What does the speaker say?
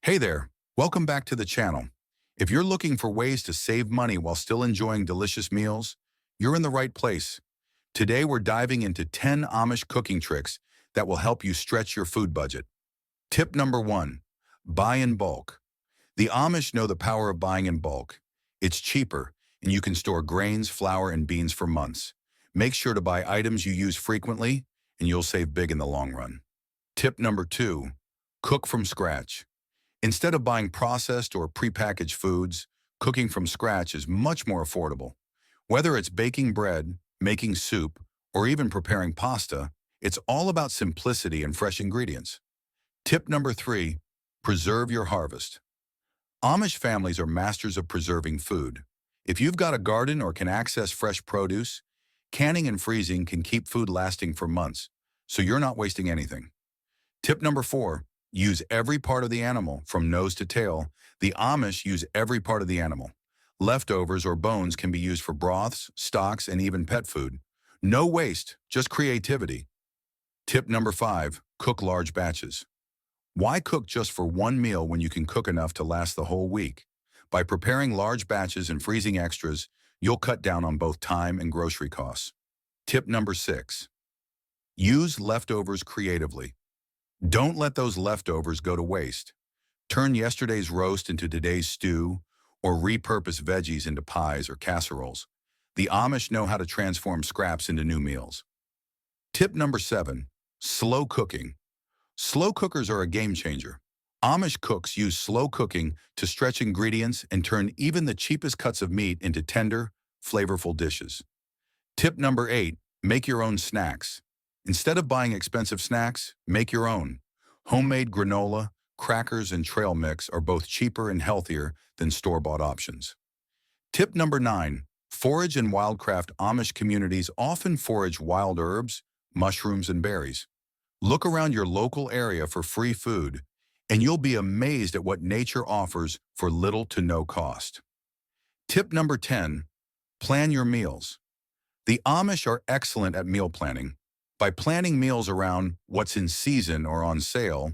Hey there, welcome back to the channel. If you're looking for ways to save money while still enjoying delicious meals, you're in the right place. Today we're diving into 10 Amish cooking tricks that will help you stretch your food budget. Tip number 1, buy in bulk. The Amish know the power of buying in bulk. It's cheaper, and you can store grains, flour, and beans for months. Make sure to buy items you use frequently, and you'll save big in the long run. Tip number 2, cook from scratch. Instead of buying processed or prepackaged foods, cooking from scratch is much more affordable. Whether it's baking bread, making soup, or even preparing pasta, it's all about simplicity and fresh ingredients. Tip number 3, preserve your harvest. Amish families are masters of preserving food. If you've got a garden or can access fresh produce, canning and freezing can keep food lasting for months, so you're not wasting anything. Tip number 4, use every part of the animal, from nose to tail. The Amish use every part of the animal. Leftovers or bones can be used for broths, stocks, and even pet food. No waste, just creativity. Tip number 5, cook large batches. Why cook just for one meal when you can cook enough to last the whole week? By preparing large batches and freezing extras, you'll cut down on both time and grocery costs. Tip number 6, use leftovers creatively. Don't let those leftovers go to waste. Turn yesterday's roast into today's stew, or repurpose veggies into pies or casseroles. The Amish know how to transform scraps into new meals. Tip number 7, slow cooking. Slow cookers are a game changer. Amish cooks use slow cooking to stretch ingredients and turn even the cheapest cuts of meat into tender, flavorful dishes. Tip number 8, make your own snacks. Instead of buying expensive snacks, make your own. Homemade granola, crackers, and trail mix are both cheaper and healthier than store-bought options. Tip number 9, forage and wildcraft. Amish communities often forage wild herbs, mushrooms, and berries. Look around your local area for free food, and you'll be amazed at what nature offers for little to no cost. Tip number 10, plan your meals. The Amish are excellent at meal planning. By planning meals around what's in season or on sale,